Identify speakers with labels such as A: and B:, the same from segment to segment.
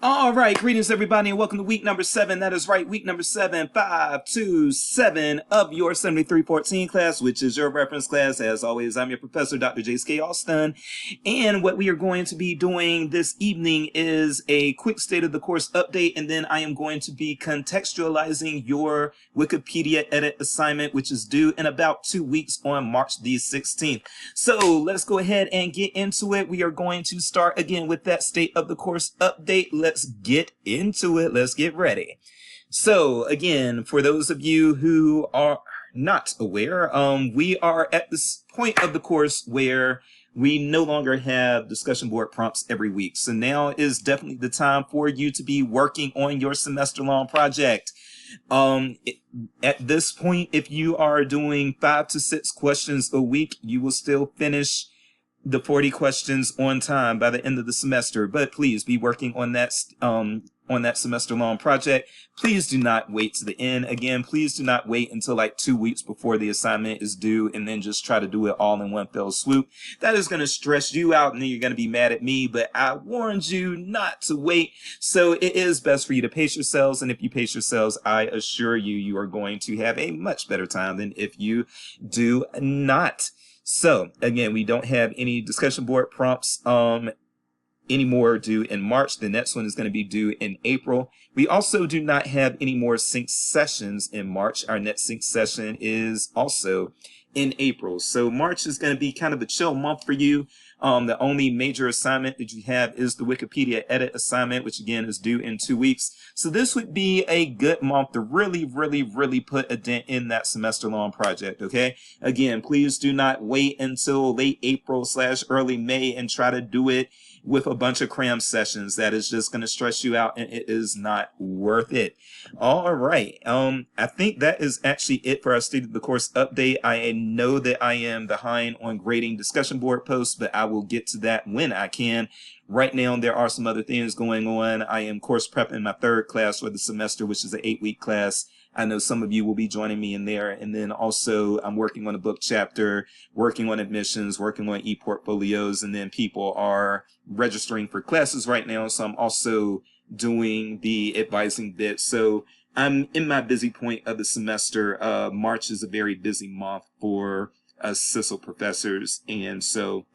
A: All right, greetings everybody, and welcome to week number 7. That is right, week number 7, 527 of your 7314 class, which is your reference class. As always, I'm your professor, Dr. J.S.K. Austin, and what we are going to be doing this evening is a quick state of the course update, and then I am going to be contextualizing your Wikipedia edit assignment, which is due in about 2 weeks on March the 16th. So let's go ahead and get into it. We are going to start again with that state of the course update. Let's get into it. Let's get ready. So again, for those of you who are not aware, we are at this point of the course where we no longer have discussion board prompts every week. So now is definitely the time for you to be working on your semester-long project. At this point, if you are doing 5 to 6 questions a week, you will still finish the 40 questions on time by the end of the semester. But please be working on that semester long project. Please do not wait to the end. Again, please do not wait until like 2 weeks before the assignment is due and then just try to do it all in one fell swoop. That is going to stress you out and then you're going to be mad at me, but I warned you not to wait. So it is best for you to pace yourselves, and if you pace yourselves, I assure you, you are going to have a much better time than if you do not. So again, we don't have any discussion board prompts anymore due in March. The next one is going to be due in April. We also do not have any more sync sessions in March. Our next sync session is also in April. So March is going to be kind of a chill month for you. The only major assignment that you have is the Wikipedia edit assignment, which again is due in 2 weeks. So this would be a good month to really put a dent in that semester long project. Okay. Again, please do not wait until late April / early May and try to do it with a bunch of cram sessions. That is just going to stress you out and it is not worth it. All right. I think that is actually it for our state of the course update. I know that I am behind on grading discussion board posts, but I will get to that when I can. Right now, there are some other things going on. I am course prepping my 3rd class for the semester, which is an 8-week class. I know some of you will be joining me in there. And then also I'm working on a book chapter, working on admissions, working on e-portfolios, and then people are registering for classes right now. So I'm also doing the advising bit. So I'm in my busy point of the semester. March is a very busy month for us CISL professors. And so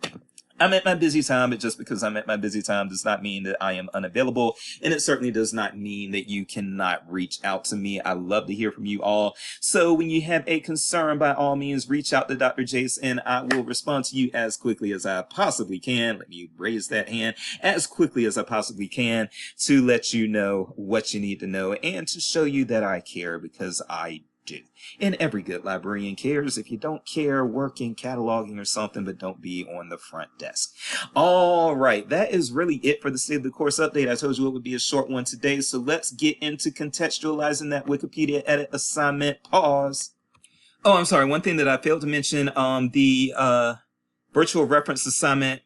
A: I'm at my busy time, but just because I'm at my busy time does not mean that I am unavailable. And it certainly does not mean that you cannot reach out to me. I love to hear from you all. So when you have a concern, by all means, reach out to Dr. Jace and I will respond to you as quickly as I possibly can. Let me raise that hand. As quickly as I possibly can to let you know what you need to know and to show you that I care, because I do. And every good librarian cares. If you don't care, work in cataloging or something, but don't be on the front desk. All right, that is really it for the state of the course update. I told you it would be a short one today, so let's get into contextualizing that Wikipedia edit assignment. Pause. Oh, I'm sorry. One thing that I failed to mention, the virtual reference assignment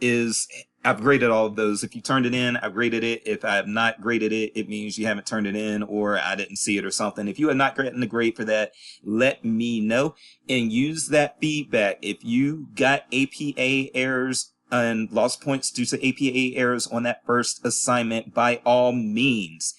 A: is I've graded all of those. If you turned it in, I've graded it. If I have not graded it, it means you haven't turned it in or I didn't see it or something. If you have not gotten the grade for that, let me know and use that feedback. If you got APA errors and lost points due to APA errors on that first assignment, by all means,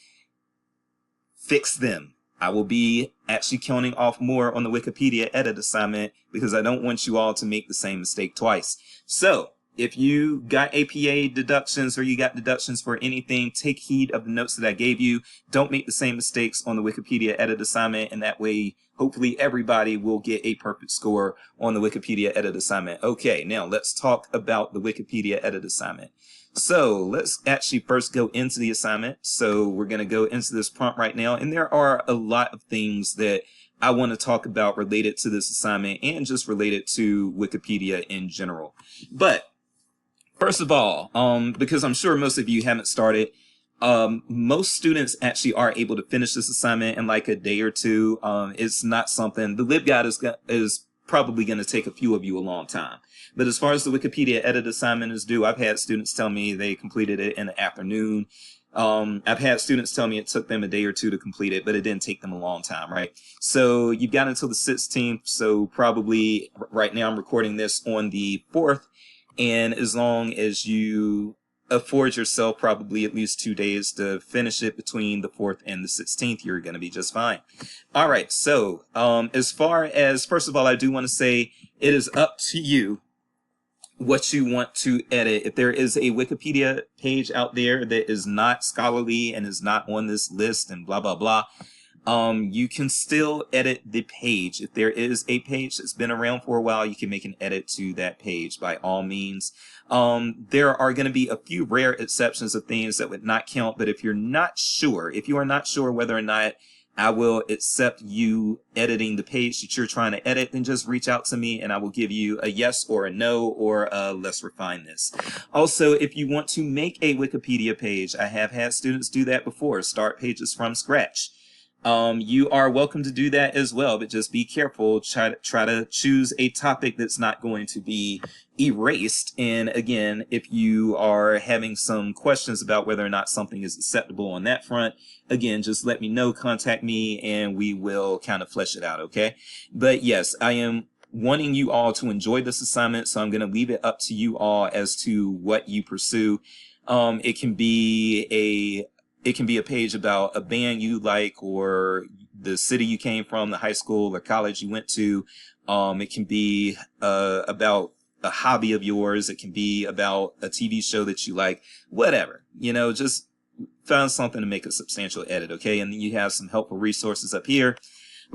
A: fix them. I will be actually counting off more on the Wikipedia edit assignment because I don't want you all to make the same mistake twice. So, if you got APA deductions or you got deductions for anything, take heed of the notes that I gave you. Don't make the same mistakes on the Wikipedia edit assignment, and that way, hopefully everybody will get a perfect score on the Wikipedia edit assignment. Okay, now let's talk about the Wikipedia edit assignment. So let's actually first go into the assignment. So we're going to go into this prompt right now, and there are a lot of things that I want to talk about related to this assignment and just related to Wikipedia in general. But first of all, because I'm sure most of you haven't started, most students actually are able to finish this assignment in like a day or two. It's not something, the LibGuide is probably going to take a few of you a long time. But as far as the Wikipedia edit assignment is due, I've had students tell me they completed it in the afternoon. I've had students tell me it took them a day or two to complete it, but it didn't take them a long time, right? So you've got until the 16th. So probably right now I'm recording this on the 4th. And as long as you afford yourself probably at least 2 days to finish it between the 4th and the 16th. You're going to be just fine. All right. So as far as, first of all, I do want to say it is up to you what you want to edit. If there is a Wikipedia page out there that is not scholarly and is not on this list and blah, blah, blah, you can still edit the page. If there is a page that's been around for a while, you can make an edit to that page by all means. There are going to be a few rare exceptions of things that would not count, but if you are not sure whether or not I will accept you editing the page that you're trying to edit, then just reach out to me and I will give you a yes or a no, or let's refine this. Also, if you want to make a Wikipedia page, I have had students do that before, start pages from scratch. You are welcome to do that as well, but just be careful. Try to choose a topic that's not going to be erased. And again, if you are having some questions about whether or not something is acceptable on that front, again, just let me know, contact me, and we will kind of flesh it out, okay? But yes, I am wanting you all to enjoy this assignment, so I'm going to leave it up to you all as to what you pursue. It can be a page about a band you like, or the city you came from, the high school or college you went to. It can be about a hobby of yours. It can be about a TV show that you like, whatever. Just find something to make a substantial edit, okay? And then you have some helpful resources up here.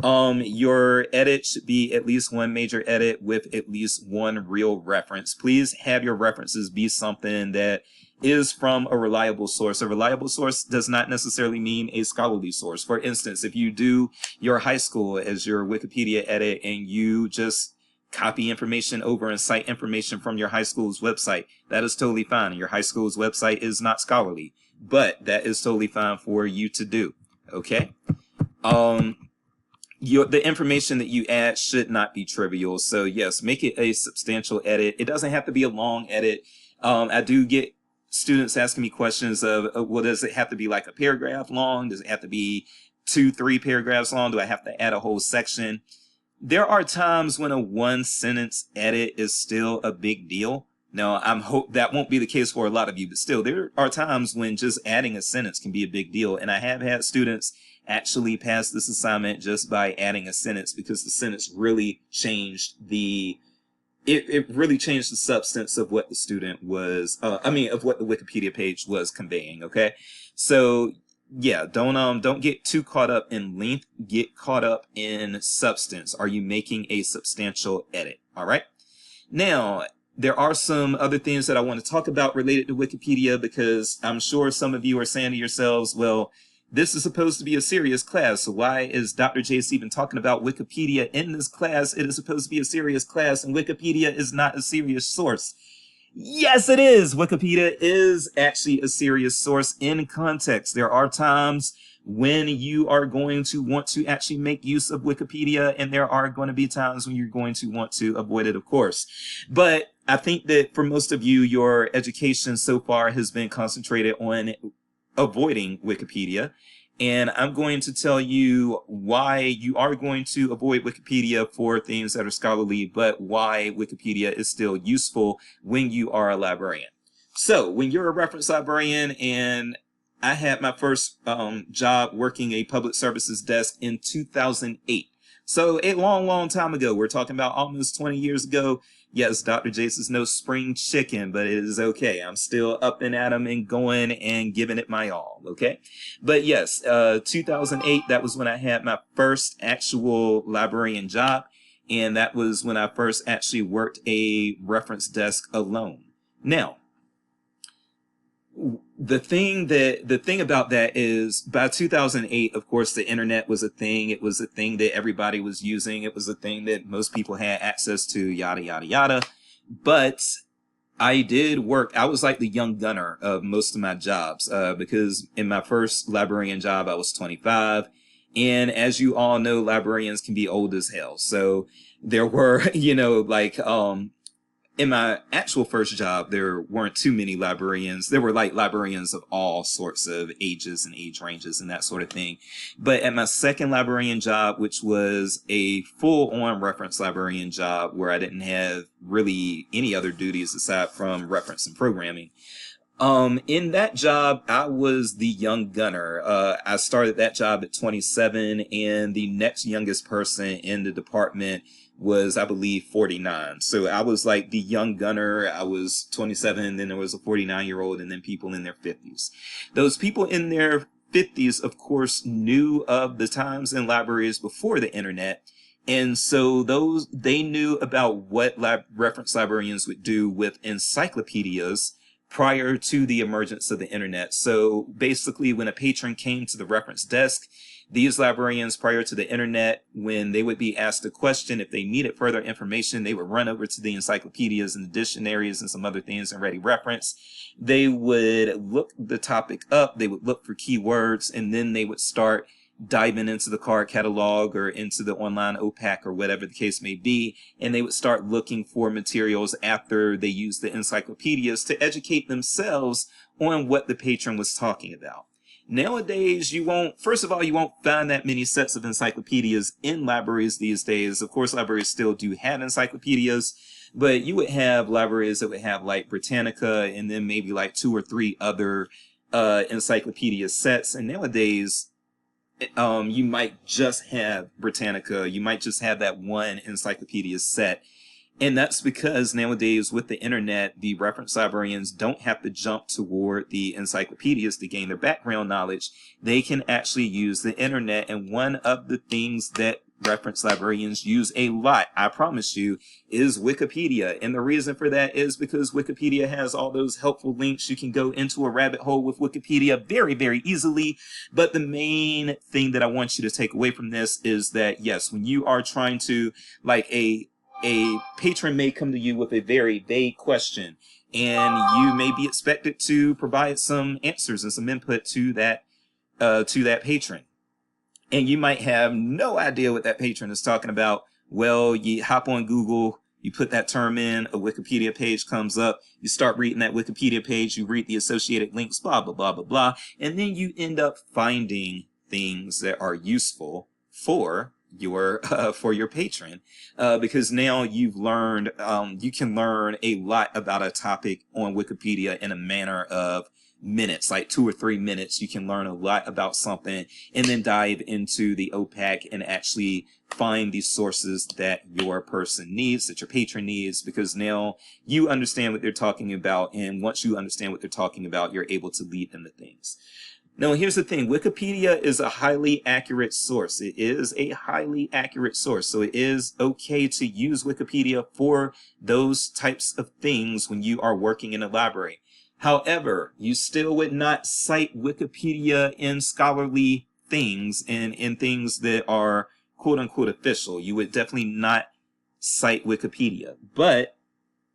A: Your edit should be at least one major edit with at least one real reference. Please have your references be something that is from a reliable source. A reliable source does not necessarily mean a scholarly source. For instance, if you do your high school as your Wikipedia edit and you just copy information over and cite information from your high school's website, that is totally fine. Your high school's website is not scholarly, but that is totally fine for you to do, okay? The information that you add should not be trivial. So yes, make it a substantial edit. It doesn't have to be a long edit. I do get students asking me questions of, well, does it have to be like a paragraph long? Does it have to be 2-3 paragraphs long? Do I have to add a whole section? There are times when a 1-sentence edit is still a big deal. Now, I hope that won't be the case for a lot of you, but still, there are times when just adding a sentence can be a big deal. And I have had students actually pass this assignment just by adding a sentence, because the sentence really changed it really changed the substance of what the student was, of what the Wikipedia page was conveying, okay? So, yeah, don't get too caught up in length, get caught up in substance. Are you making a substantial edit, all right? Now, there are some other things that I want to talk about related to Wikipedia, because I'm sure some of you are saying to yourselves, well, this is supposed to be a serious class, so why is Dr. Jace even talking about Wikipedia in this class? It is supposed to be a serious class, and Wikipedia is not a serious source. Yes, it is. Wikipedia is actually a serious source in context. There are times when you are going to want to actually make use of Wikipedia, and there are going to be times when you're going to want to avoid it, of course. But I think that for most of you, your education so far has been concentrated on avoiding Wikipedia. And I'm going to tell you why you are going to avoid Wikipedia for things that are scholarly, but why Wikipedia is still useful when you are a librarian. So when you're a reference librarian, and I had my first job working a public services desk in 2008. So a long, long time ago. We're talking about almost 20 years ago. Yes, Dr. Jace is no spring chicken, but it is okay. I'm still up and at 'em and going and giving it my all, okay? But yes, 2008, that was when I had my first actual librarian job, and that was when I first actually worked a reference desk alone. Now, the thing about that is, by 2008, of course, the internet was a thing. It was a thing that everybody was using. It was a thing that most people had access to, yada, yada, yada. But I was like the young gunner of most of my jobs, because in my first librarian job, I was 25. And as you all know, librarians can be old as hell. So there were, in my actual first job, there weren't too many librarians. There were like librarians of all sorts of ages and age ranges and that sort of thing. But at my second librarian job, which was a full-on reference librarian job where I didn't have really any other duties aside from reference and programming, In that job, I was the young gunner. I started that job at 27, and the next youngest person in the department was, I believe, 49. So I was like the young gunner. I was 27, then there was a 49-year-old, and then people in their 50s. Those people in their 50s, of course, knew of the times in libraries before the internet. And so they knew about what reference librarians would do with encyclopedias prior to the emergence of the internet. So basically, when a patron came to the reference desk, these librarians prior to the internet, when they would be asked a question, if they needed further information, they would run over to the encyclopedias and the dictionaries and some other things and ready reference. They would look the topic up, they would look for keywords, and then they would start diving into the card catalog or into the online OPAC or whatever the case may be, and they would start looking for materials after they used the encyclopedias to educate themselves on what the patron was talking about. Nowadays, you won't find that many sets of encyclopedias in libraries these days. Of course, libraries still do have encyclopedias, but you would have libraries that would have like Britannica and then maybe like 2 or 3 other encyclopedia sets. And nowadays, you might just have Britannica, you might just have that one encyclopedia set. And that's because nowadays with the internet, the reference librarians don't have to jump toward the encyclopedias to gain their background knowledge. They can actually use the internet. And one of the things that reference librarians use a lot, I promise you, is Wikipedia. And the reason for that is because Wikipedia has all those helpful links. You can go into a rabbit hole with Wikipedia very, very easily. But the main thing that I want you to take away from this is that, yes, when you are trying to, like a patron may come to you with a very vague question, and you may be expected to provide some answers and some input to that patron. And you might have no idea what that patron is talking about. Well, you hop on Google, you put that term in, a Wikipedia page comes up, you start reading that Wikipedia page, you read the associated links, blah, blah, blah, blah, blah, and then you end up finding things that are useful for your patron, because now you've learned, you can learn a lot about a topic on Wikipedia in a manner of minutes, like 2 or 3 minutes. You can learn a lot about something and then dive into the OPAC and actually find the sources that your person needs, that your patron needs, because now you understand what they're talking about. And once you understand what they're talking about, you're able to lead them to things. Now, here's the thing. Wikipedia is a highly accurate source. It is a highly accurate source. So it is okay to use Wikipedia for those types of things when you are working in a library. However, you still would not cite Wikipedia in scholarly things and in things that are quote unquote official. You would definitely not cite Wikipedia. But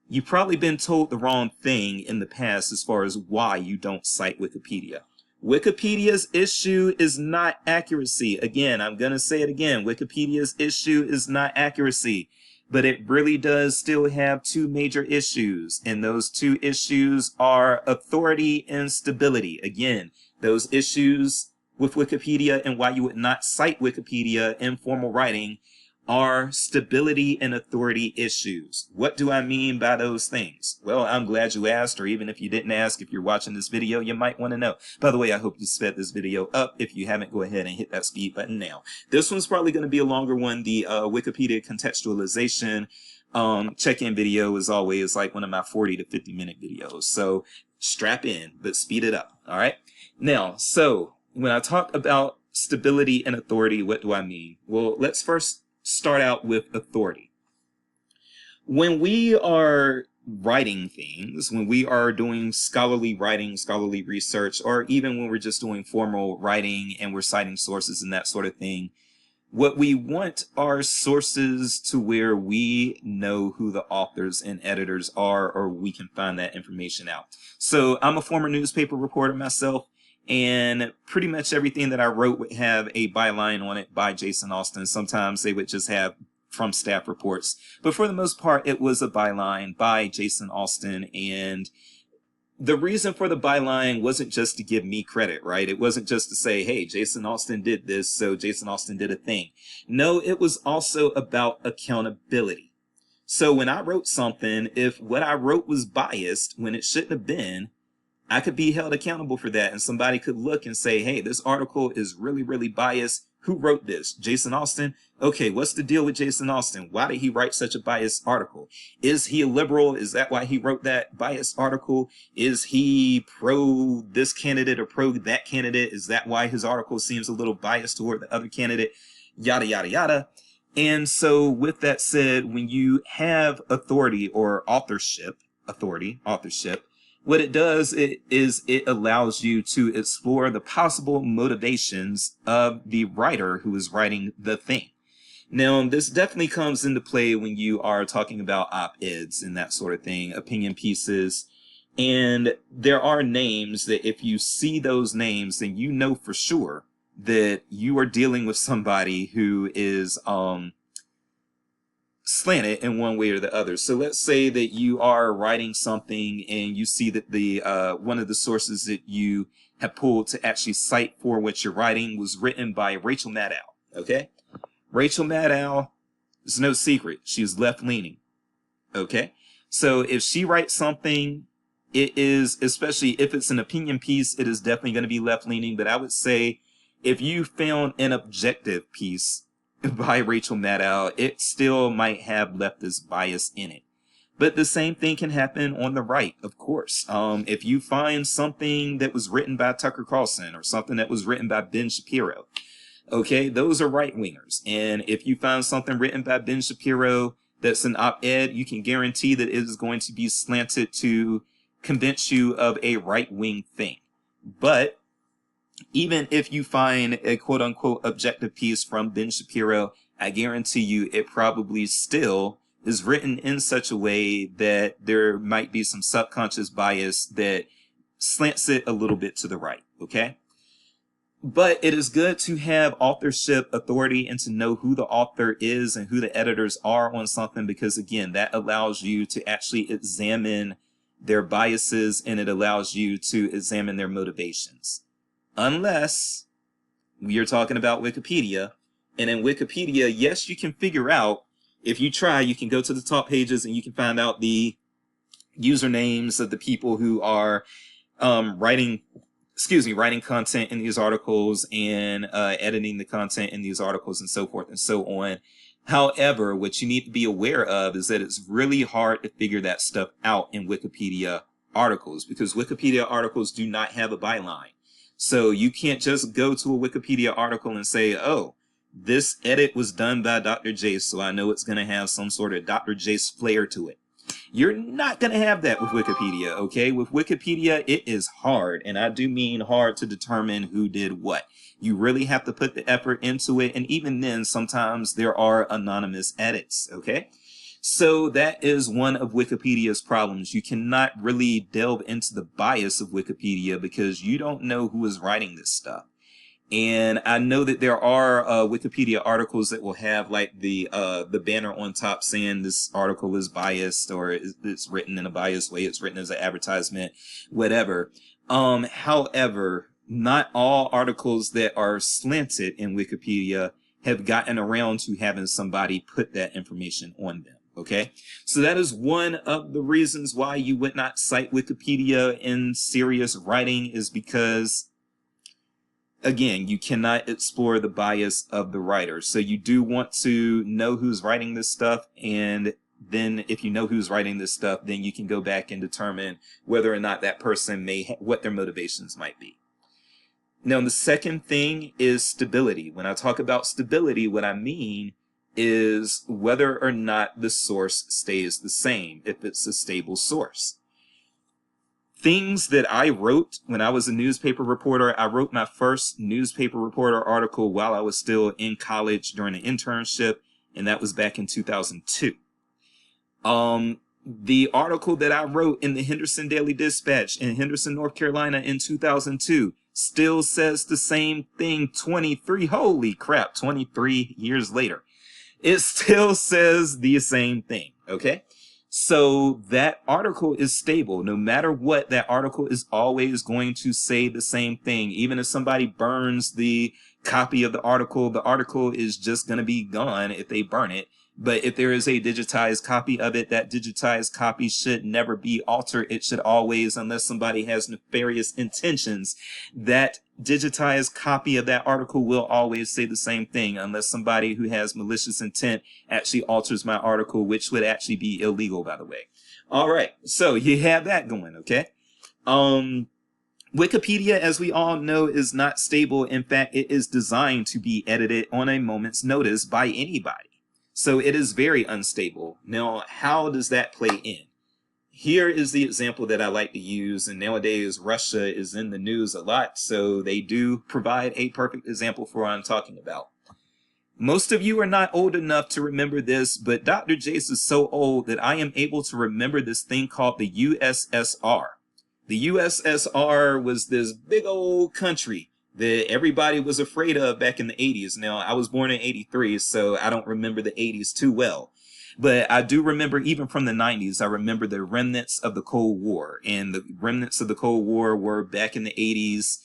A: you've probably been told the wrong thing in the past as far as why you don't cite Wikipedia. Wikipedia's issue is not accuracy. Again, I'm going to say it again. Wikipedia's issue is not accuracy, but it really does still have 2 major issues. And those 2 issues are authority and stability. Again, those issues with Wikipedia and why you would not cite Wikipedia in formal writing are stability and authority issues. What do I mean by those things? Well, I'm glad you asked, or even if you didn't ask, if you're watching this video, you might want to know. By the way, I hope you sped this video up. If you haven't, go ahead and hit that speed button now. This one's probably going to be a longer one. The Wikipedia contextualization check-in video is always like one of my 40 to 50 minute videos. So strap in, but speed it up. All right. Now, so when I talk about stability and authority, what do I mean? Well, let's first start out with authority. When we are writing things, when we are doing scholarly writing, scholarly research, or even when we're just doing formal writing and we're citing sources and that sort of thing, what we want are sources to where we know who the authors and editors are, or we can find that information out. So I'm a former newspaper reporter myself, and pretty much everything that I wrote would have a byline on it by Jason Austin. Sometimes they would just have from staff reports, but for the most part, it was a byline by Jason Austin. And the reason for the byline wasn't just to give me credit, right? It wasn't just to say, hey, Jason Austin did this, so Jason Austin did a thing. No, it was also about accountability. So when I wrote something, if what I wrote was biased when it shouldn't have been, I could be held accountable for that, and somebody could look and say, hey, this article is really, really biased. Who wrote this? Jason Austin? Okay, what's the deal with Jason Austin? Why did he write such a biased article? Is he a liberal? Is that why he wrote that biased article? Is he pro this candidate or pro that candidate? Is that why his article seems a little biased toward the other candidate? Yada, yada, yada. And so with that said, when you have authority or authorship, what it does is it allows you to explore the possible motivations of the writer who is writing the thing. Now, this definitely comes into play when you are talking about op-eds and that sort of thing, opinion pieces. And there are names that if you see those names, then you know for sure that you are dealing with somebody who is slanted in one way or the other. So let's say that you are writing something and you see that the one of the sources that you have pulled to actually cite for what you're writing was written by Rachel Maddow. Okay, Rachel Maddow is no secret; she's left-leaning. Okay, so if she writes something, it is, especially if it's an opinion piece, it is definitely going to be left-leaning. But I would say if you found an objective piece by Rachel Maddow, it still might have leftist bias in it. But the same thing can happen on the right, of course. If you find something that was written by Tucker Carlson or something that was written by Ben Shapiro, okay, those are right-wingers. And if you find something written by Ben Shapiro that's an op-ed, you can guarantee that it is going to be slanted to convince you of a right-wing thing. But even if you find a quote-unquote objective piece from Ben Shapiro, I guarantee you it probably still is written in such a way that there might be some subconscious bias that slants it a little bit to the right, okay? But it is good to have authorship authority and to know who the author is and who the editors are on something, because again, that allows you to actually examine their biases and it allows you to examine their motivations. Unless we are talking about Wikipedia, and in Wikipedia, yes, you can figure out, if you try, you can go to the top pages and you can find out the usernames of the people who are writing content in these articles and editing the content in these articles and so forth and so on. However, what you need to be aware of is that it's really hard to figure that stuff out in Wikipedia articles, because Wikipedia articles do not have a byline. So you can't just go to a Wikipedia article and say, oh, this edit was done by Dr. Jace, so I know it's going to have some sort of Dr. Jace flair to it. You're not going to have that with Wikipedia, okay? With Wikipedia, it is hard, and I do mean hard to determine who did what. You really have to put the effort into it, and even then, sometimes there are anonymous edits, okay? So that is one of Wikipedia's problems. You cannot really delve into the bias of Wikipedia because you don't know who is writing this stuff. And I know that there are Wikipedia articles that will have like the banner on top saying this article is biased or it's written in a biased way. It's written as an advertisement, whatever. However, not all articles that are slanted in Wikipedia have gotten around to having somebody put that information on them. Okay, so that is one of the reasons why you would not cite Wikipedia in serious writing, is because, again, you cannot explore the bias of the writer. So you do want to know who's writing this stuff, and then if you know who's writing this stuff, then you can go back and determine whether or not that person what their motivations might be. Now, the second thing is stability. When I talk about stability, what I mean is whether or not the source stays the same, if it's a stable source. Things that I wrote when I was a newspaper reporter, I wrote my first newspaper reporter article while I was still in college during an internship, and that was back in 2002. The article that I wrote in the Henderson Daily Dispatch in Henderson, North Carolina in 2002 still says the same thing 23 years later. It still says the same thing, okay? So that article is stable. No matter what, that article is always going to say the same thing. Even if somebody burns the copy of the article is just going to be gone if they burn it. But if there is a digitized copy of it, that digitized copy should never be altered. It should always, unless somebody has nefarious intentions, that digitized copy of that article will always say the same thing, unless somebody who has malicious intent actually alters my article, which would actually be illegal, by the way. All right, so you have that going, okay? Wikipedia, as we all know, is not stable. In fact, it is designed to be edited on a moment's notice by anybody. So it is very unstable. Now, how does that play in? Here is the example that I like to use, and nowadays Russia is in the news a lot, so they do provide a perfect example for what I'm talking about. Most of you are not old enough to remember this, but Dr. Jace is so old that I am able to remember this thing called the USSR. The USSR was this big old country that everybody was afraid of back in the 80s. Now, I was born in 83, so I don't remember the 80s too well. But I do remember, even from the 90s, I remember the remnants of the Cold War. And the remnants of the Cold War were back in the 80s.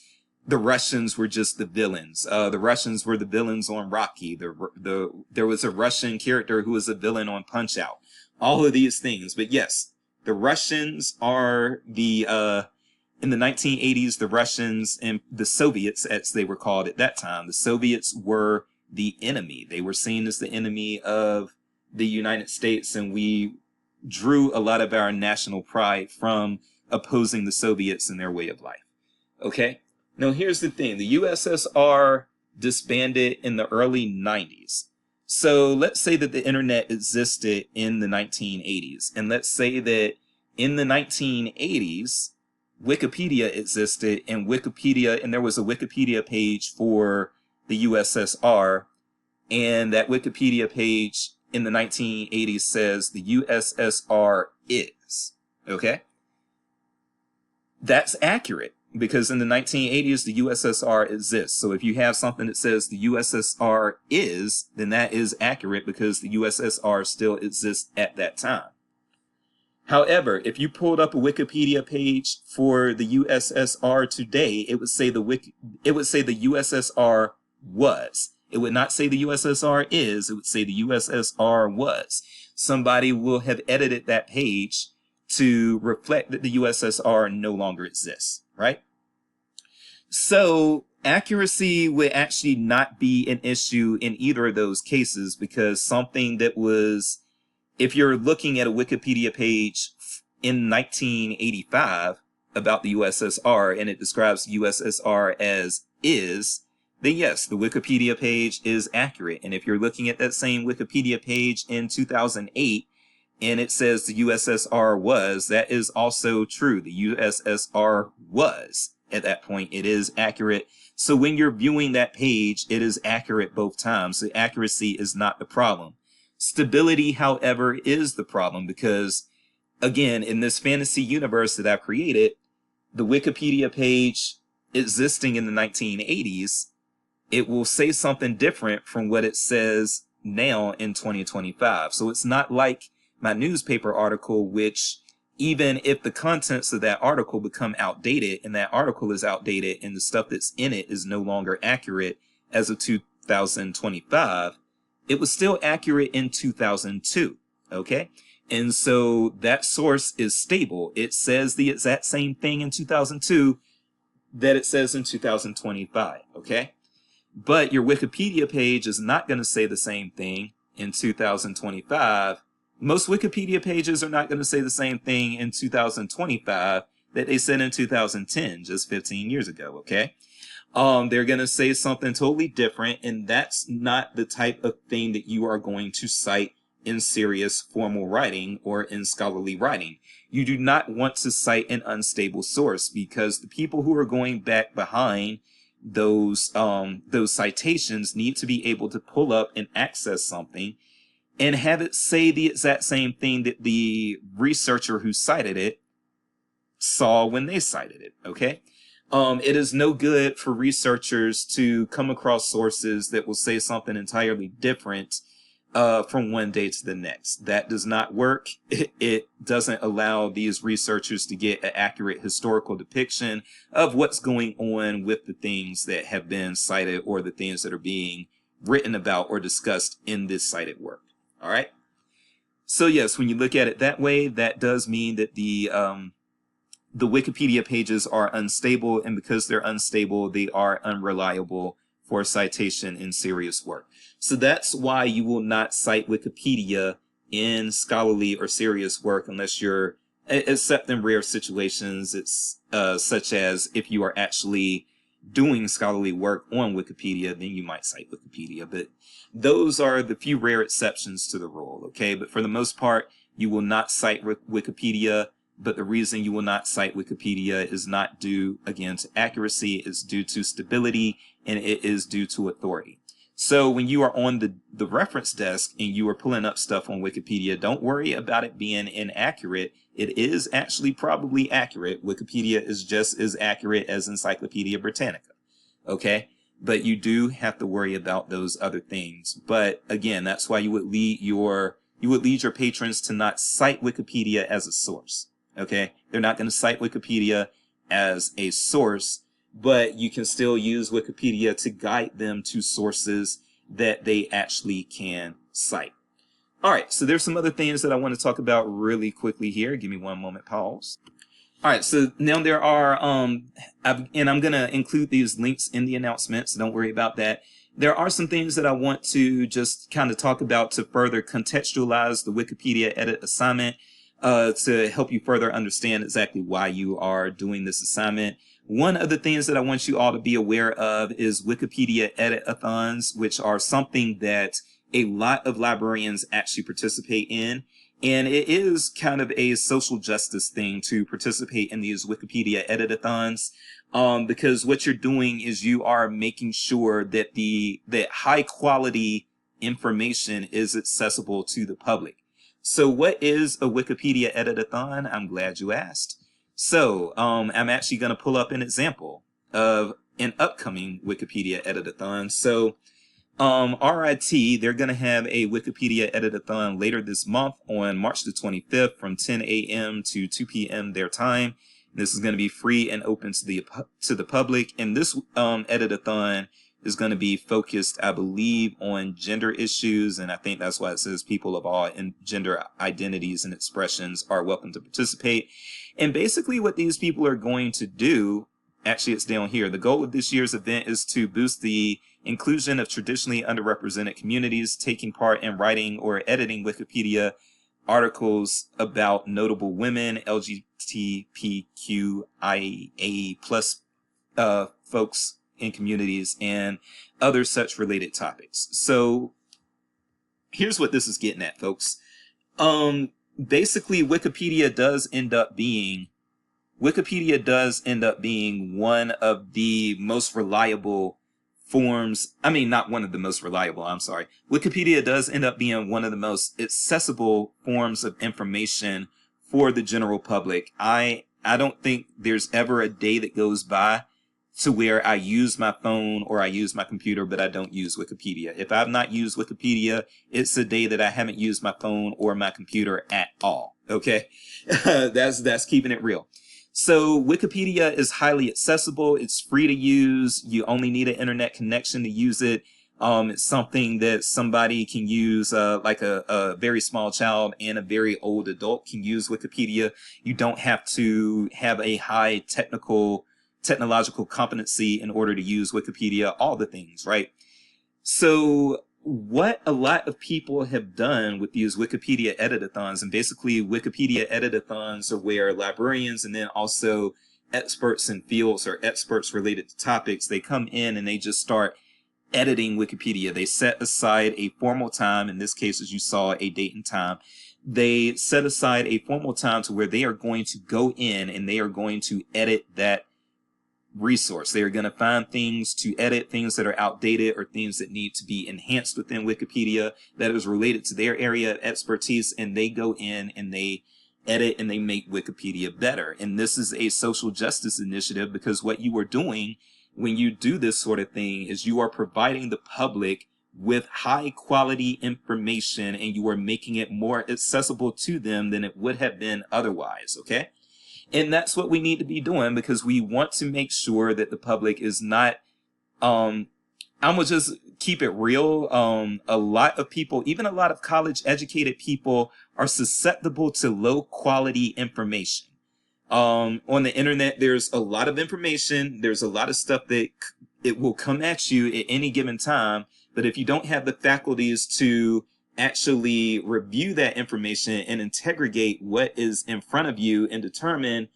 A: The Russians were just the villains. The Russians were the villains on Rocky. There was a Russian character who was a villain on Punch-Out. All of these things. But yes, the Russians are in the 1980s, the Russians and the Soviets, as they were called at that time, the Soviets were the enemy. They were seen as the enemy of the United States, and we drew a lot of our national pride from opposing the Soviets and their way of life. Okay? Now, here's the thing. The USSR disbanded in the early 90s. So let's say that the internet existed in the 1980s. And let's say that in the 1980s, Wikipedia existed, and there was a Wikipedia page for the USSR. And that Wikipedia page in the 1980s says the USSR is. Okay? That's accurate, because in the 1980s, the USSR exists. So if you have something that says the USSR is, then that is accurate, because the USSR still exists at that time. However, if you pulled up a Wikipedia page for the USSR today, it would say the USSR was. It would not say the USSR is, it would say the USSR was. Somebody will have edited that page to reflect that the USSR no longer exists, right? So accuracy would actually not be an issue in either of those cases, because something that was, if you're looking at a Wikipedia page in 1985 about the USSR and it describes the USSR as is, then yes, the Wikipedia page is accurate. And if you're looking at that same Wikipedia page in 2008 and it says the USSR was, that is also true. The USSR was at that point. It is accurate. So when you're viewing that page, it is accurate both times. The accuracy is not the problem. Stability, however, is the problem, because, again, in this fantasy universe that I've created, the Wikipedia page existing in the 1980s, it will say something different from what it says now in 2025. So it's not like my newspaper article, which, even if the contents of that article become outdated, and that article is outdated and the stuff that's in it is no longer accurate as of 2025, it was still accurate in 2002, okay? And so that source is stable. It says the exact same thing in 2002 that it says in 2025, okay? But your Wikipedia page is not going to say the same thing in 2025. Most Wikipedia pages are not going to say the same thing in 2025 that they said in 2010, just 15 years ago, okay? They're going to say something totally different, and that's not the type of thing that you are going to cite in serious formal writing or in scholarly writing. You do not want to cite an unstable source, because the people who are going back behind those citations need to be able to pull up and access something and have it say the exact same thing that the researcher who cited it saw when they cited it, okay? It is no good for researchers to come across sources that will say something entirely different from one day to the next. That does not work. It doesn't allow these researchers to get an accurate historical depiction of what's going on with the things that have been cited or the things that are being written about or discussed in this cited work. All right. So yes, when you look at it that way, that does mean that the Wikipedia pages are unstable, and because they're unstable, they are unreliable for citation in serious work. So that's why you will not cite Wikipedia in scholarly or serious work unless you're, except in rare situations, it's such as if you are actually doing scholarly work on Wikipedia, then you might cite Wikipedia. But those are the few rare exceptions to the rule, okay? But for the most part, you will not cite Wikipedia. But the reason you will not cite Wikipedia is not due, again, to accuracy. It's due to stability, and it is due to authority. So when you are on the reference desk and you are pulling up stuff on Wikipedia, don't worry about it being inaccurate. It is actually probably accurate. Wikipedia is just as accurate as Encyclopedia Britannica. Okay? But you do have to worry about those other things. But again, that's why you would lead your patrons to not cite Wikipedia as a source. Okay? They're not going to cite Wikipedia as a source, but you can still use Wikipedia to guide them to sources that they actually can cite. All right, so there's some other things that I want to talk about really quickly here. Give me one moment, pause. All right, so now there are, and I'm going to include these links in the announcement, so don't worry about that. There are some things that I want to just kind of talk about to further contextualize the Wikipedia edit assignment, to help you further understand exactly why you are doing this assignment. One of the things that I want you all to be aware of is Wikipedia edit-a-thons, which are something that a lot of librarians actually participate in. And it is kind of a social justice thing to participate in these Wikipedia edit-a-thons, because what you're doing is you are making sure that that high quality information is accessible to the public. So what is a Wikipedia edit-a-thon? I'm glad you asked. So I'm actually going to pull up an example of an upcoming Wikipedia edit-a-thon. So RIT, they're going to have a Wikipedia edit-a-thon later this month on March the 25th from 10 a.m. to 2 p.m. their time. This is going to be free and open to the public. And this edit-a-thon is going to be focused, I believe, on gender issues. And I think that's why it says people of all gender identities and expressions are welcome to participate. And basically what these people are going to do, actually it's down here, the goal of this year's event is to boost the inclusion of traditionally underrepresented communities taking part in writing or editing Wikipedia articles about notable women, LGBTQIA plus folks in communities, and other such related topics. So here's what this is getting at, folks. Basically, Wikipedia does end up being one of the most reliable forms. I mean, not one of the most reliable, I'm sorry. Wikipedia does end up being one of the most accessible forms of information for the general public. I don't think there's ever a day that goes by to where I use my phone or I use my computer, but I don't use Wikipedia. If I've not used Wikipedia, it's a day that I haven't used my phone or my computer at all. Okay? That's keeping it real. So Wikipedia is highly accessible. It's free to use. You only need an internet connection to use it. It's something that somebody can use, like a very small child and a very old adult can use Wikipedia. You don't have to have a high technological competency in order to use Wikipedia, all the things, right? So what a lot of people have done with these Wikipedia edit-a-thons, and basically Wikipedia edit-a-thons are where librarians and then also experts in fields or experts related to topics, they come in and they just start editing Wikipedia. They set aside a formal time. In this case, as you saw, a date and time. They set aside a formal time to where they are going to go in and they are going to edit that resource. They are going to find things to edit, things that are outdated or things that need to be enhanced within Wikipedia that is related to their area of expertise, and they go in and they edit and they make Wikipedia better. And this is a social justice initiative, because what you are doing when you do this sort of thing is you are providing the public with high quality information and you are making it more accessible to them than it would have been otherwise. Okay? And that's what we need to be doing, because we want to make sure that the public is not I'm gonna just keep it real. A lot of people, even a lot of college educated people, are susceptible to low quality information. On the internet, there's a lot of information. There's a lot of stuff that it will come at you at any given time. But if you don't have the faculties to actually review that information and interrogate what is in front of you and determine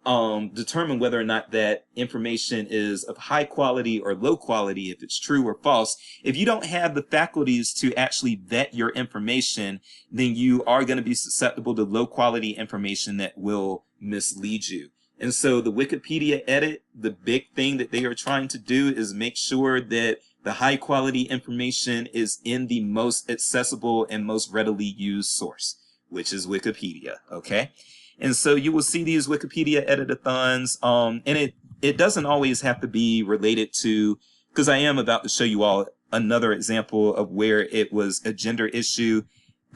A: whether or not that information is of high quality or low quality, if it's true or false. If you don't have the faculties to actually vet your information, then you are going to be susceptible to low quality information that will mislead you. And so the Wikipedia edit, the big thing that they are trying to do is make sure that the high quality information is in the most accessible and most readily used source, which is Wikipedia. Okay. And so you will see these Wikipedia editathons, and it doesn't always have to be related to, because I am about to show you all another example of where it was a gender issue,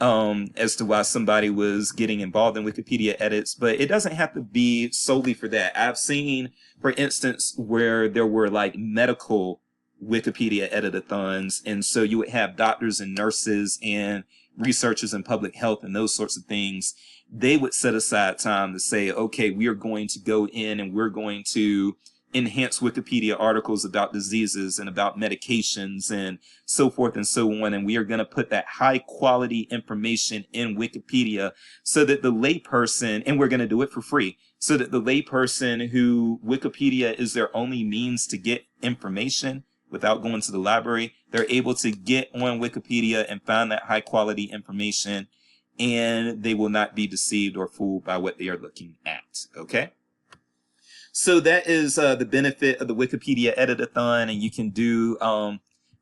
A: as to why somebody was getting involved in Wikipedia edits, but it doesn't have to be solely for that. I've seen, for instance, where there were like medical Wikipedia editathons, and so you would have doctors and nurses and researchers in public health and those sorts of things. They would set aside time to say, okay, we are going to go in and we're going to enhance Wikipedia articles about diseases and about medications and so forth and so on. And we are going to put that high quality information in Wikipedia so that the layperson, and we're going to do it for free, so that the layperson who Wikipedia is their only means to get information without going to the library, they're able to get on Wikipedia and find that high quality information, and they will not be deceived or fooled by what they are looking at. Okay. So that is the benefit of the Wikipedia editathon, and you can do,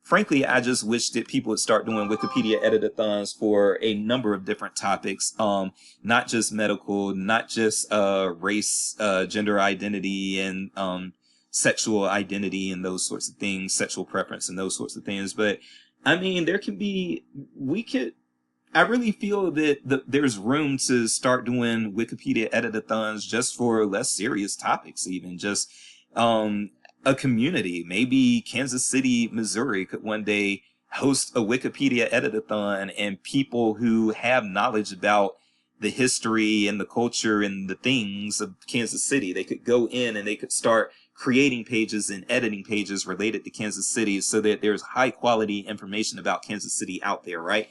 A: frankly, I just wish that people would start doing Wikipedia editathons for a number of different topics, not just medical, not just race, gender identity, and sexual identity and those sorts of things, sexual preference and those sorts of things. But I mean, I really feel that there's room to start doing Wikipedia editathons just for less serious topics, even just a community. Maybe Kansas City, Missouri could one day host a Wikipedia editathon, and people who have knowledge about the history and the culture and the things of Kansas City, they could go in and they could start creating pages and editing pages related to Kansas City so that there's high quality information about Kansas City out there, right?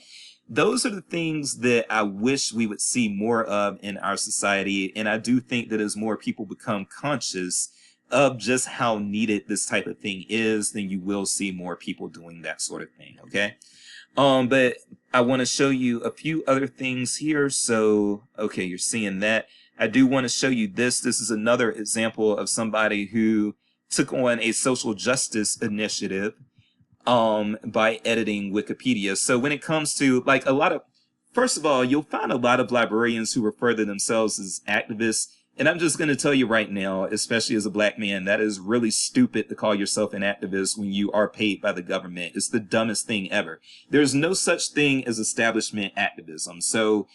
A: Those are the things that I wish we would see more of in our society. And I do think that as more people become conscious of just how needed this type of thing is, then you will see more people doing that sort of thing. Okay. But I want to show you a few other things here. So, okay, you're seeing that. I do want to show you this. This is another example of somebody who took on a social justice initiative by editing Wikipedia. So when it comes to like first of all, you'll find a lot of librarians who refer to themselves as activists. And I'm just going to tell you right now, especially as a black man, that is really stupid to call yourself an activist when you are paid by the government. It's the dumbest thing ever. There's no such thing as establishment activism. So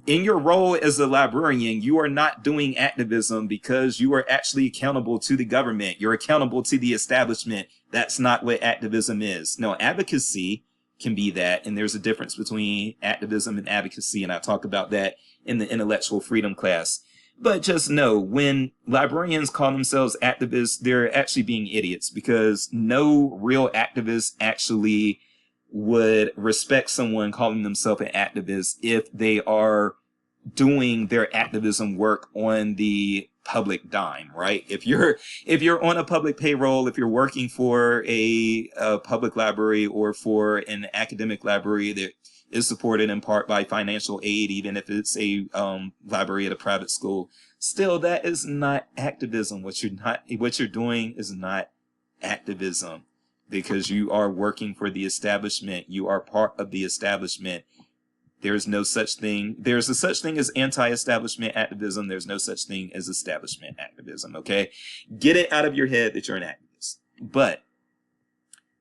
A: in your role as a librarian, you are not doing activism because you are actually accountable to the government. You're accountable to the establishment. That's not what activism is. No, advocacy can be that. And there's a difference between activism and advocacy. And I talk about that in the intellectual freedom class. But just know, when librarians call themselves activists, they're actually being idiots, because no real activist actually would respect someone calling themselves an activist if they are doing their activism work on the public dime, right? If you're on a public payroll, if you're working for a public library or for an academic library that is supported in part by financial aid, even if it's a library at a private school, still that is not activism. What you're doing is not activism, because you are working for the establishment. You are part of the establishment. There's no such thing. There's a such thing as anti-establishment activism. There's no such thing as establishment activism. Okay. Get it out of your head that you're an activist. But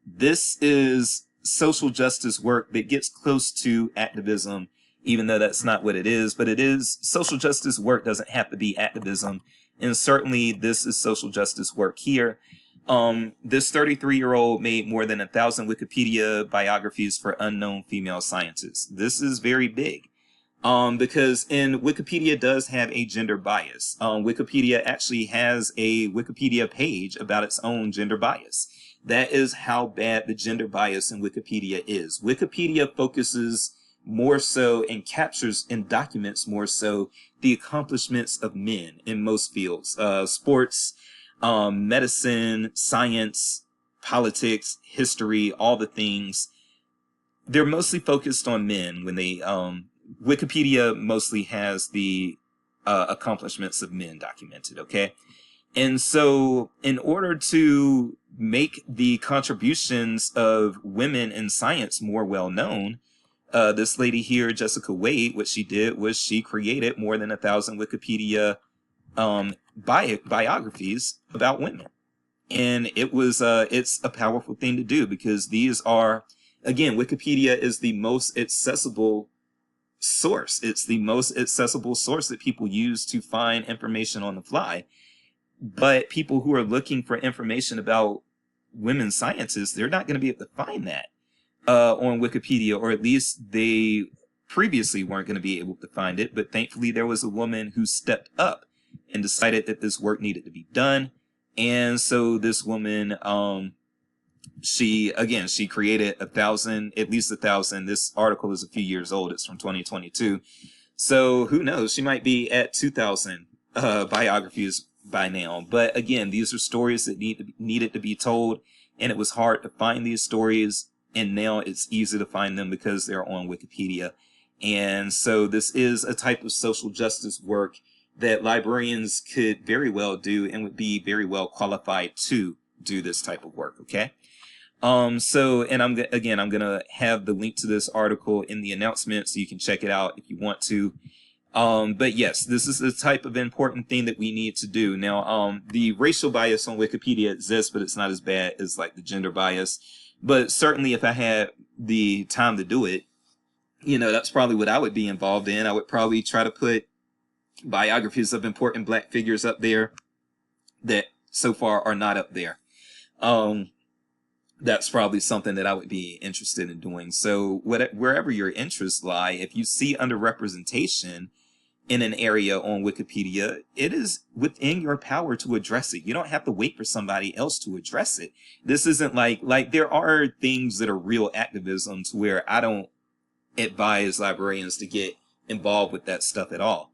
A: this is social justice work that gets close to activism, even though that's not what it is. But it is. Social justice work doesn't have to be activism. And certainly this is social justice work here. This 33-year-old made more than 1,000 Wikipedia biographies for unknown female scientists. This is very big. Because Wikipedia does have a gender bias. Wikipedia actually has a Wikipedia page about its own gender bias. That is how bad the gender bias in Wikipedia is. Wikipedia focuses more so and captures and documents more so the accomplishments of men in most fields. Sports, medicine, science, politics, history, all the things. They're mostly focused on men when they, Wikipedia mostly has the accomplishments of men documented, okay? And so in order to make the contributions of women in science more well known, this lady here, Jessica Wade, what she did was she created more than 1,000 Wikipedia biographies about women. And it was it's a powerful thing to do, because these are, again, Wikipedia is the most accessible source. It's the most accessible source that people use to find information on the fly. But people who are looking for information about women scientists, they're not going to be able to find that on Wikipedia, or at least they previously weren't going to be able to find it. But thankfully, there was a woman who stepped up and decided that this work needed to be done. And so this woman, she created 1,000, at least 1,000. This article is a few years old. It's from 2022. So who knows? She might be at 2,000 biographies by now. But again, these are stories that needed to be told, and it was hard to find these stories. And now it's easy to find them because they're on Wikipedia. And so this is a type of social justice work that librarians could very well do and would be very well qualified to do this type of work, okay? And I'm going to have the link to this article in the announcement so you can check it out if you want to. But yes, this is the type of important thing that we need to do. Now, the racial bias on Wikipedia exists, but it's not as bad as like the gender bias. But certainly if I had the time to do it, you know, that's probably what I would be involved in. I would probably try to put biographies of important Black figures up there that so far are not up there. That's probably something that I would be interested in doing. So wherever your interests lie, if you see underrepresentation in an area on Wikipedia, it is within your power to address it. You don't have to wait for somebody else to address it. This isn't like there are things that are real activism to where I don't advise librarians to get involved with that stuff at all.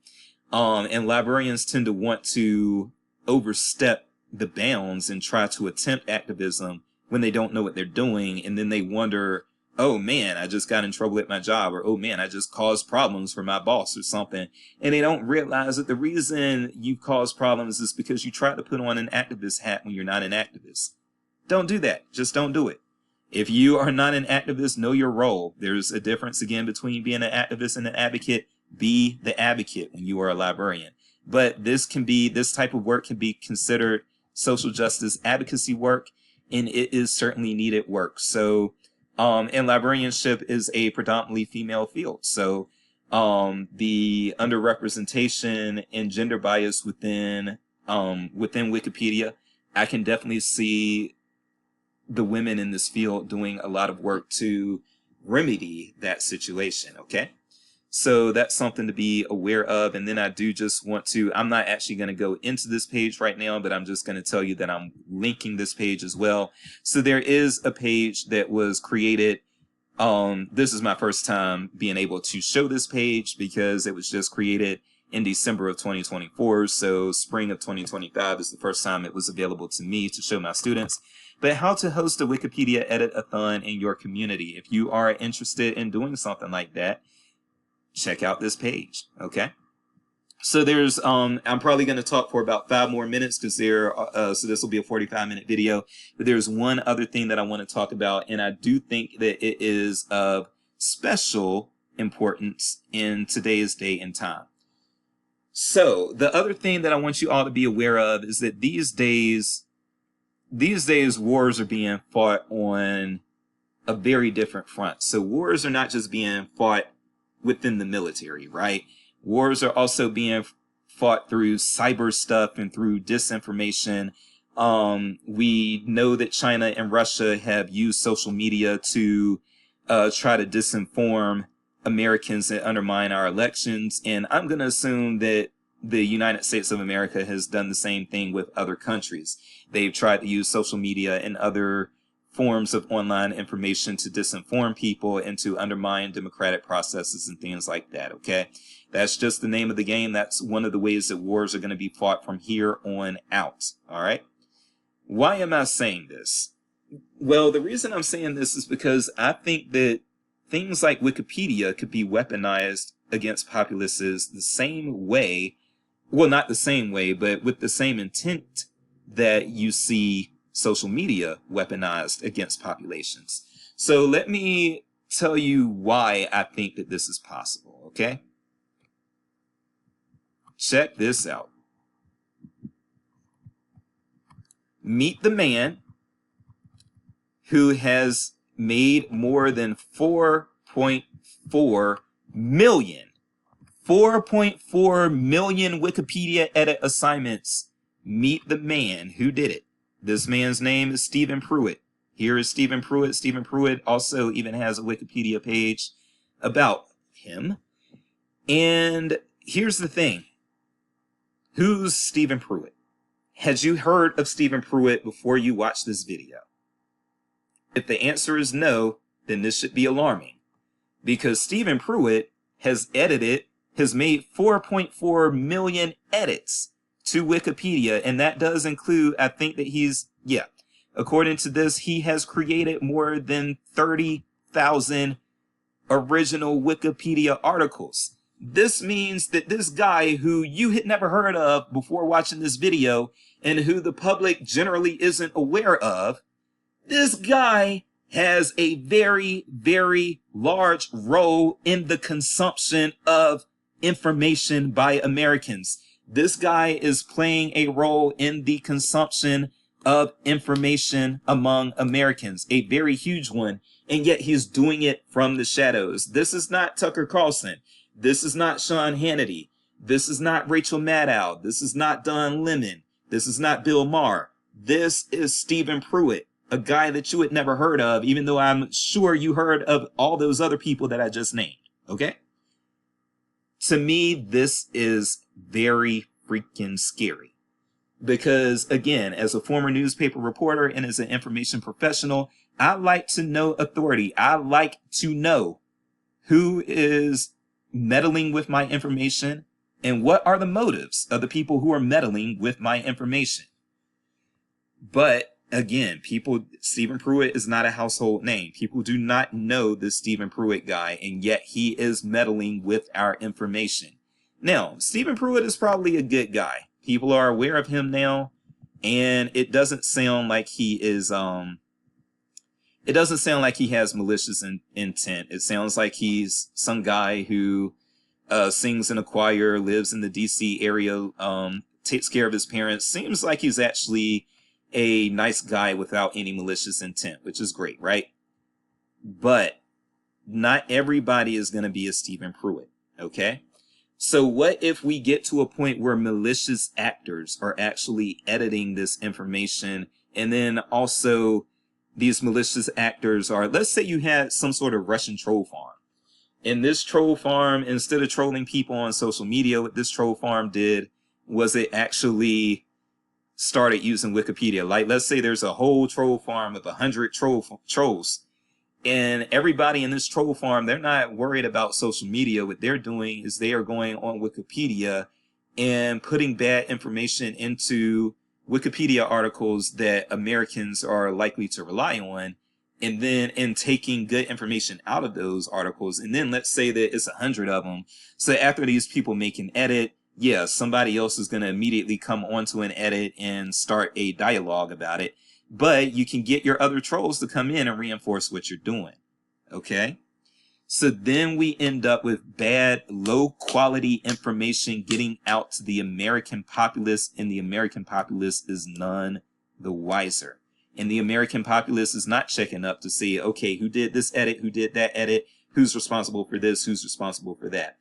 A: And librarians tend to want to overstep the bounds and try to attempt activism when they don't know what they're doing. And then they wonder, oh man, I just got in trouble at my job, or oh man, I just caused problems for my boss or something. And they don't realize that the reason you caused problems is because you tried to put on an activist hat when you're not an activist. Don't do that. Just don't do it. If you are not an activist, know your role. There's a difference again between being an activist and an advocate. Be the advocate when you are a librarian. But this type of work can be considered social justice advocacy work, and it is certainly needed work. So, and librarianship is a predominantly female field. So, the underrepresentation and gender bias within Wikipedia, I can definitely see the women in this field doing a lot of work to remedy that situation. Okay. So that's something to be aware of. And then I do just want to, I'm not actually going to go into this page right now, but I'm just going to tell you that I'm linking this page as well. So there is a page that was created. This is my first time being able to show this page because it was just created in December of 2024. So spring of 2025 is the first time it was available to me to show my students. But how to host a Wikipedia edit-a-thon in your community. If you are interested in doing something like that, check out this page, okay? So there's, I'm probably going to talk for about 5 more minutes because so this will be a 45-minute video. But there's one other thing that I want to talk about, and I do think that it is of special importance in today's day and time. So the other thing that I want you all to be aware of is that these days wars are being fought on a very different front. So wars are not just being fought within the military, right? Wars are also being fought through cyber stuff and through disinformation. We know that China and Russia have used social media to try to disinform Americans and undermine our elections. And I'm going to assume that the United States of America has done the same thing with other countries. They've tried to use social media and other forms of online information to disinform people and to undermine democratic processes and things like that, okay? That's just the name of the game. That's one of the ways that wars are going to be fought from here on out, all right? Why am I saying this? Well, the reason I'm saying this is because I think that things like Wikipedia could be weaponized against populists the same way, well, not the same way, but with the same intent that you see social media weaponized against populations. So let me tell you why I think that this is possible, okay? Check this out. Meet the man who has made more than 4.4 million Wikipedia edit assignments. Meet the man who did it. This man's name is Stephen Pruitt. Here is Stephen Pruitt. Stephen Pruitt also even has a Wikipedia page about him. And here's the thing. Who's Stephen Pruitt? Had you heard of Stephen Pruitt before you watched this video? If the answer is no, then this should be alarming, because Stephen Pruitt has made 4.4 million edits to Wikipedia, and that does include, I think that according to this, he has created more than 30,000 original Wikipedia articles. This means that this guy who you had never heard of before watching this video and who the public generally isn't aware of, this guy has a very, very large role in the consumption of information by Americans. This guy is playing a role in the consumption of information among Americans, a very huge one, and yet he's doing it from the shadows. This is not Tucker Carlson. This is not Sean Hannity. This is not Rachel Maddow. This is not Don Lemon. This is not Bill Maher. This is Stephen Pruitt, a guy that you had never heard of, even though I'm sure you heard of all those other people that I just named, okay? To me, this is very freaking scary. Because, again, as a former newspaper reporter and as an information professional, I like to know authority. I like to know who is meddling with my information and what are the motives of the people who are meddling with my information. But again, Stephen Pruitt is not a household name. People do not know this Stephen Pruitt guy, and yet he is meddling with our information. Now, Stephen Pruitt is probably a good guy. People are aware of him now, and it doesn't sound like he is, it doesn't sound like he has malicious intent. It sounds like he's some guy who sings in a choir, lives in the DC area, takes care of his parents. Seems like he's actually a nice guy without any malicious intent, which is great, right? But not everybody is going to be a Stephen Pruitt, okay? So what if we get to a point where malicious actors are actually editing this information, and then also these malicious actors are, let's say you had some sort of Russian troll farm. And this troll farm, instead of trolling people on social media, what this troll farm did was it actually started using Wikipedia. Like, let's say there's a whole troll farm of 100 trolls. And everybody in this troll farm, they're not worried about social media. What they're doing is they are going on Wikipedia and putting bad information into Wikipedia articles that Americans are likely to rely on, and then taking good information out of those articles. And then let's say that it's 100 of them. So after these people make an edit, somebody else is going to immediately come onto an edit and start a dialogue about it. But you can get your other trolls to come in and reinforce what you're doing. Okay? So then we end up with bad, low quality information getting out to the American populace, and the American populace is none the wiser. And the American populace is not checking up to see, okay, who did this edit, who did that edit, who's responsible for this, who's responsible for that.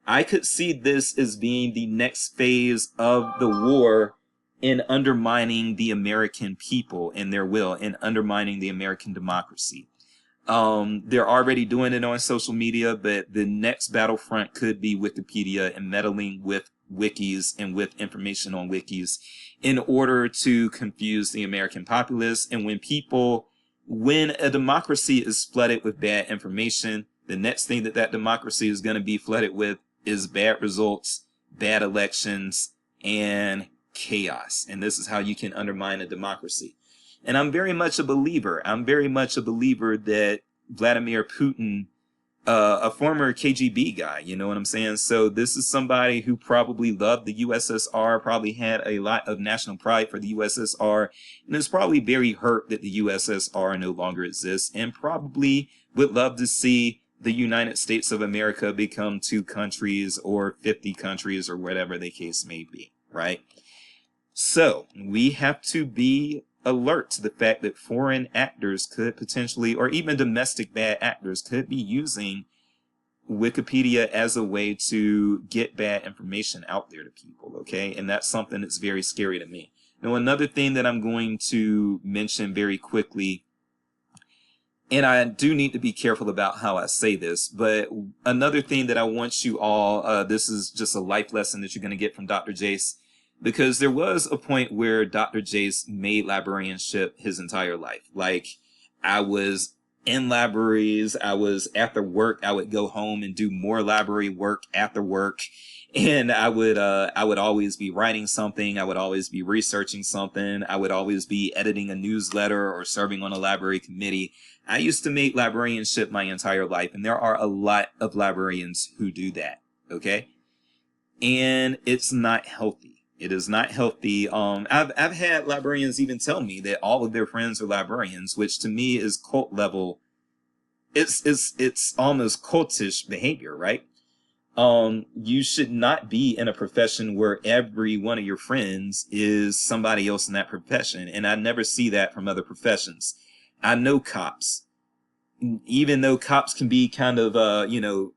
A: I could see this as being the next phase of the war in undermining the American people and their will, and undermining the American democracy. They're already doing it on social media, but the next battlefront could be Wikipedia and meddling with wikis and with information on wikis in order to confuse the American populace. And when a democracy is flooded with bad information, the next thing that democracy is going to be flooded with is bad results, bad elections, and chaos. And this is how you can undermine a democracy. And I'm very much a believer that Vladimir Putin, a former KGB guy, you know what I'm saying? So this is somebody who probably loved the USSR, probably had a lot of national pride for the USSR, and is probably very hurt that the USSR no longer exists, and probably would love to see the United States of America become 2 countries or 50 countries or whatever the case may be, right? So we have to be alert to the fact that foreign actors could potentially, or even domestic bad actors, could be using Wikipedia as a way to get bad information out there to people, okay? And that's something that's very scary to me. Now, another thing that I'm going to mention very quickly, and I do need to be careful about how I say this, but another thing that I want you all, this is just a life lesson that you're going to get from Dr. Jace, because there was a point where Dr. Jace made librarianship his entire life. Like, I was in libraries, I was after work, I would go home and do more library work after work. And I would always be writing something. I would always be researching something. I would always be editing a newsletter or serving on a library committee. I used to make librarianship my entire life. And there are a lot of librarians who do that. Okay. And it's not healthy. It is not healthy. I've had librarians even tell me that all of their friends are librarians, which to me is cult level. It's almost cultish behavior, right? You should not be in a profession where every one of your friends is somebody else in that profession. And I never see that from other professions. I know cops, even though cops can be kind of,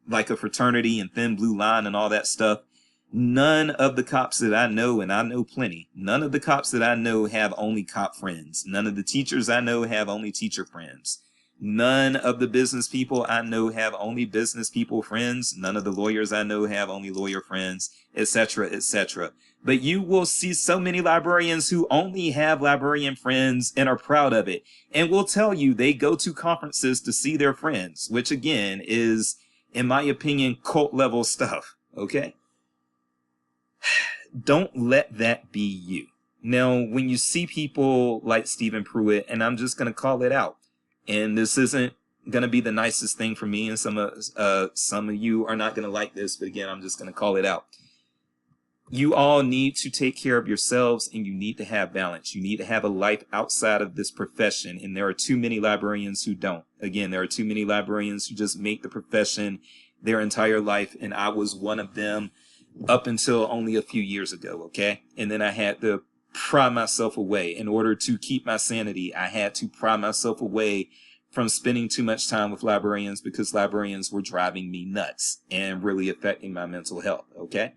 A: like a fraternity and thin blue line and all that stuff. None of the cops that I know, and I know plenty, none of the cops that I know have only cop friends. None of the teachers I know have only teacher friends. None of the business people I know have only business people friends. None of the lawyers I know have only lawyer friends, etc., etc. But you will see so many librarians who only have librarian friends and are proud of it, and will tell you they go to conferences to see their friends, which again is, in my opinion, cult level stuff, okay? Don't let that be you. Now, when you see people like Stephen Pruitt, and I'm just going to call it out, and this isn't going to be the nicest thing for me, and some of you are not going to like this, but again, I'm just going to call it out. You all need to take care of yourselves, and you need to have balance. You need to have a life outside of this profession, and there are too many librarians who don't. Again, there are too many librarians who just make the profession their entire life, and I was one of them up until only a few years ago, okay? And then I had to pry myself away. In order to keep my sanity, I had to pry myself away from spending too much time with librarians, because librarians were driving me nuts and really affecting my mental health, okay?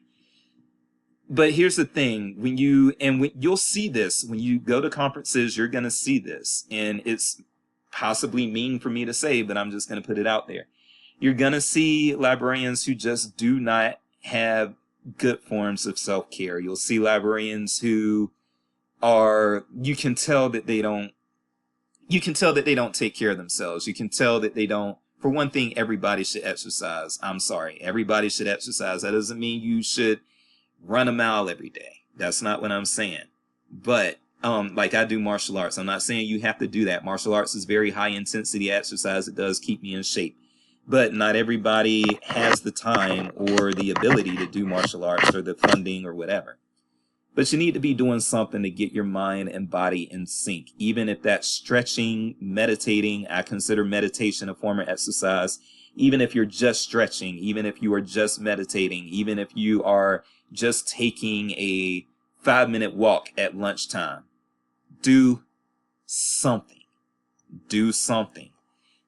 A: But here's the thing, when you'll see this, when you go to conferences, you're going to see this, and it's possibly mean for me to say, but I'm just going to put it out there. You're going to see librarians who just do not have good forms of self-care. You'll see librarians who you can tell that they don't take care of themselves. You can tell that they don't. For one thing, everybody should exercise. I'm sorry. Everybody should exercise. That doesn't mean you should run a mile every day. That's not what I'm saying. But like, I do martial arts. I'm not saying you have to do that. Martial arts is very high intensity exercise. It does keep me in shape. But not everybody has the time or the ability to do martial arts, or the funding or whatever. But you need to be doing something to get your mind and body in sync. Even if that's stretching, meditating. I consider meditation a form of exercise. Even if you're just stretching, even if you are just meditating, even if you are just taking a 5-minute walk at lunchtime, do something. Do something.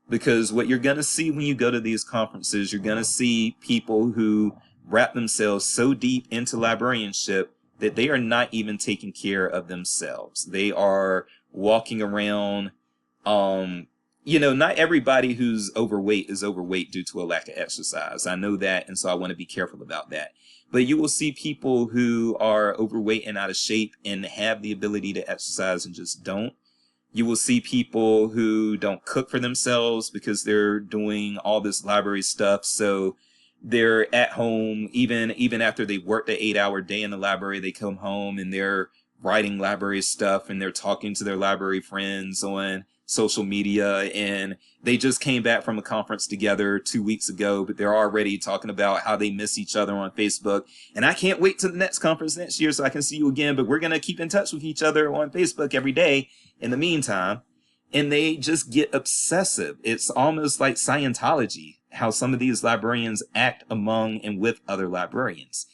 A: Because what you're going to see when you go to these conferences, you're going to see people who wrap themselves so deep into librarianship that they are not even taking care of themselves. They are walking around, not everybody who's overweight is overweight due to a lack of exercise. I know that, and so I want to be careful about that. But you will see people who are overweight and out of shape and have the ability to exercise and just don't. You will see people who don't cook for themselves because they're doing all this library stuff. So they're at home, even after they worked an 8-hour day in the library, they come home and they're writing library stuff and they're talking to their library friends on social media, and they just came back from a conference together 2 weeks ago, but they're already talking about how they miss each other on Facebook. And I can't wait to the next conference next year so I can see you again, but we're going to keep in touch with each other on Facebook every day in the meantime. And they just get obsessive. It's almost like Scientology, how some of these librarians act among and with other librarians.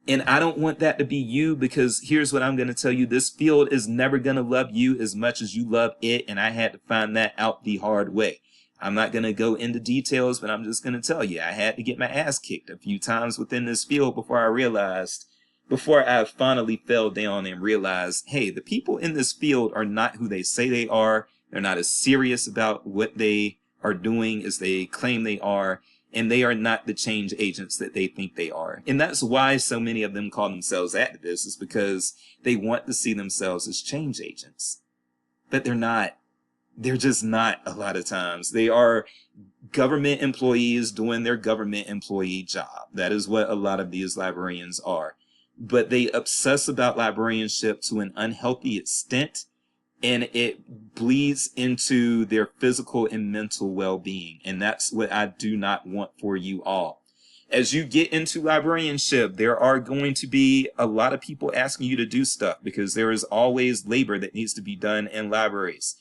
A: And I don't want that to be you, because here's what I'm going to tell you. This field is never going to love you as much as you love it. And I had to find that out the hard way. I'm not going to go into details, but I'm just going to tell you, I had to get my ass kicked a few times within this field before I finally fell down and realized, hey, the people in this field are not who they say they are. They're not as serious about what they are doing as they claim they are. And they are not the change agents that they think they are. And that's why so many of them call themselves activists, is because they want to see themselves as change agents. But they're not. They're just not a lot of times. They are government employees doing their government employee job. That is what a lot of these librarians are. But they obsess about librarianship to an unhealthy extent, and it bleeds into their physical and mental well-being. And that's what I do not want for you all. As you get into librarianship, there are going to be a lot of people asking you to do stuff, because there is always labor that needs to be done in libraries.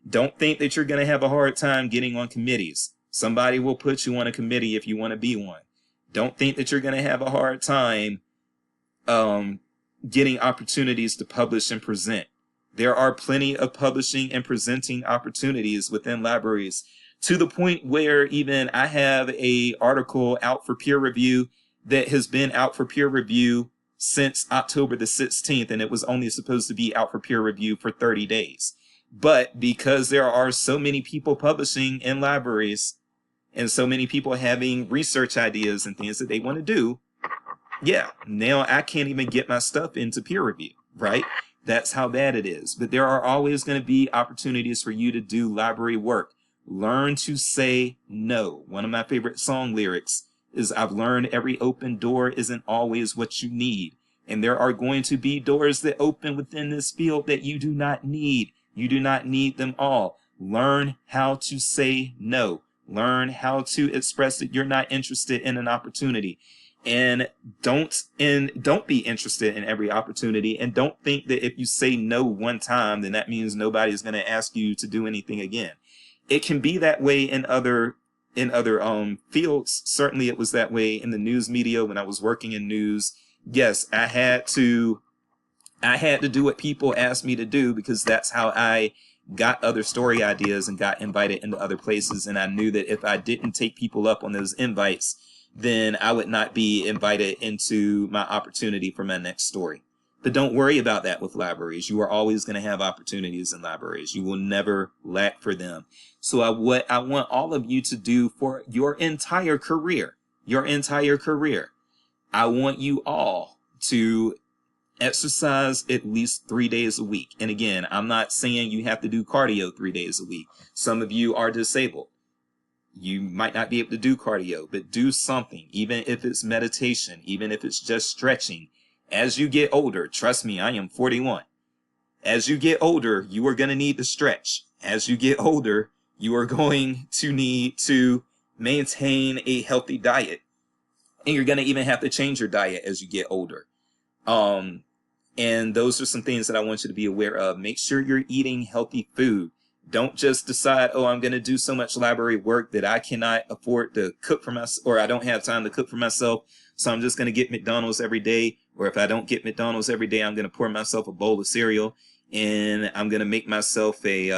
A: Don't think that you're going to have a hard time getting on committees. Somebody will put you on a committee if you want to be one. Don't think that you're going to have a hard time getting opportunities to publish and present. There are plenty of publishing and presenting opportunities within libraries, to the point where even I have an article out for peer review that has been out for peer review since October the 16th, and it was only supposed to be out for peer review for 30 days. But because there are so many people publishing in libraries and so many people having research ideas and things that they want to do, yeah, now I can't even get my stuff into peer review, right? That's how bad it is. But there are always going to be opportunities for you to do library work. Learn to say no. One of my favorite song lyrics is, I've learned every open door isn't always what you need. And there are going to be doors that open within this field that you do not need. You do not need them all. Learn how to say no. Learn how to express that you're not interested in an opportunity. And don't be interested in every opportunity, and don't think that if you say no one time, then that means nobody's going to ask you to do anything again. It can be that way in other fields. Certainly it was that way in the news media when I was working in news. Yes, I had to do what people asked me to do, because that's how I got other story ideas and got invited into other places. And I knew that if I didn't take people up on those invites, then I would not be invited into my opportunity for my next story. But don't worry about that with libraries. You are always going to have opportunities in libraries. You will never lack for them. So what I want all of you to do for your entire career, I want you all to exercise at least 3 days a week. And again, I'm not saying you have to do cardio 3 days a week. Some of you are disabled. You might not be able to do cardio, but do something, even if it's meditation, even if it's just stretching. As you get older, trust me, I am 41. As you get older, you are going to need to stretch. As you get older, you are going to need to maintain a healthy diet. And you're going to even have to change your diet as you get older. And those are some things that I want you to be aware of. Make sure you're eating healthy food. Don't just decide, oh, I'm going to do so much library work that I cannot afford to cook for myself, or I don't have time to cook for myself, so I'm just going to get McDonald's every day. Or if I don't get McDonald's every day, I'm going to pour myself a bowl of cereal, and I'm going to make myself a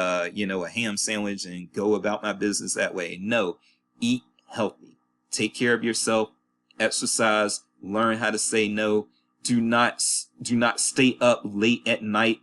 A: ham sandwich and go about my business that way. No, eat healthy. Take care of yourself, exercise, learn how to say no. do not stay up late at night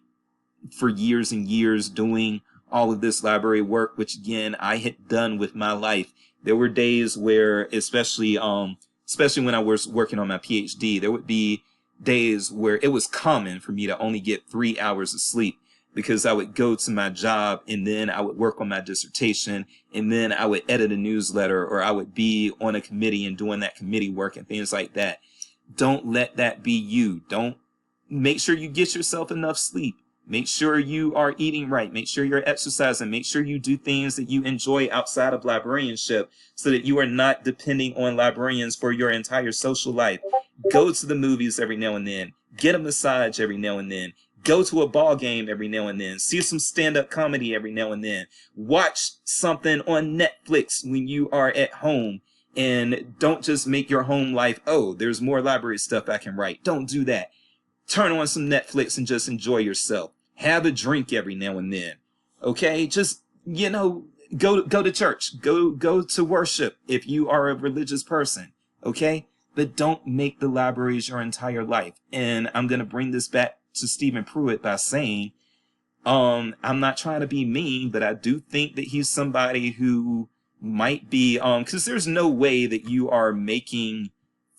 A: for years and years doing all of this library work, which again I had done with my life. There were days where, especially when I was working on my PhD, there would be days where it was common for me to only get 3 hours of sleep, because I would go to my job and then I would work on my dissertation and then I would edit a newsletter, or I would be on a committee and doing that committee work and things like that. Don't let that be you. Don't Make sure you get yourself enough sleep. Make sure you are eating right. Make sure you're exercising. Make sure you do things that you enjoy outside of librarianship, so that you are not depending on librarians for your entire social life. Go to the movies every now and then. Get a massage every now and then. Go to a ball game every now and then. See some stand-up comedy every now and then. Watch something on Netflix when you are at home. And don't just make your home life, oh, there's more library stuff I can write. Don't do that. Turn on some Netflix and just enjoy yourself. Have a drink every now and then. Okay? Just, go to church. Go to worship if you are a religious person. Okay? But don't make the libraries your entire life. And I'm going to bring this back to Stephen Pruitt by saying, I'm not trying to be mean, but I do think that he's somebody who might be, because there's no way that you are making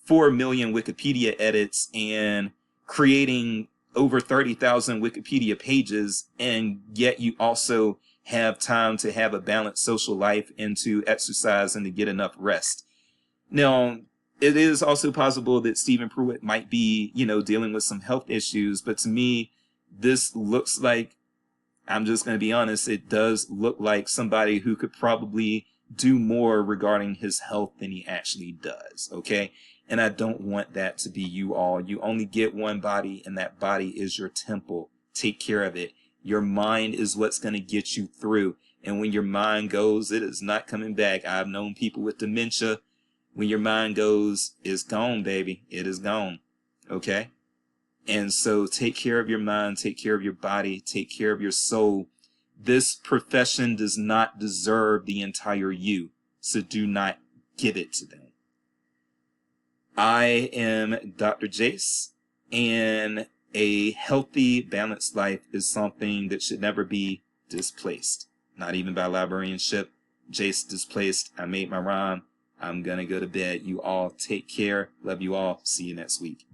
A: 4 million Wikipedia edits and creating over 30,000 Wikipedia pages, and yet you also have time to have a balanced social life and to exercise and to get enough rest. Now, it is also possible that Stephen Pruitt might be, dealing with some health issues, but to me, this looks like, I'm just going to be honest, it does look like somebody who could probably do more regarding his health than he actually does, okay? And I don't want that to be you all. You only get one body, and that body is your temple. Take care of it. Your mind is what's going to get you through. And when your mind goes, it is not coming back. I've known people with dementia. When your mind goes, it's gone, baby. It is gone, okay? And so take care of your mind, take care of your body, take care of your soul. This profession does not deserve the entire you, so do not give it to them. I am Dr. Jace, and a healthy, balanced life is something that should never be displaced. Not even by librarianship. Jace displaced. I made my rhyme. I'm gonna go to bed. You all take care. Love you all. See you next week.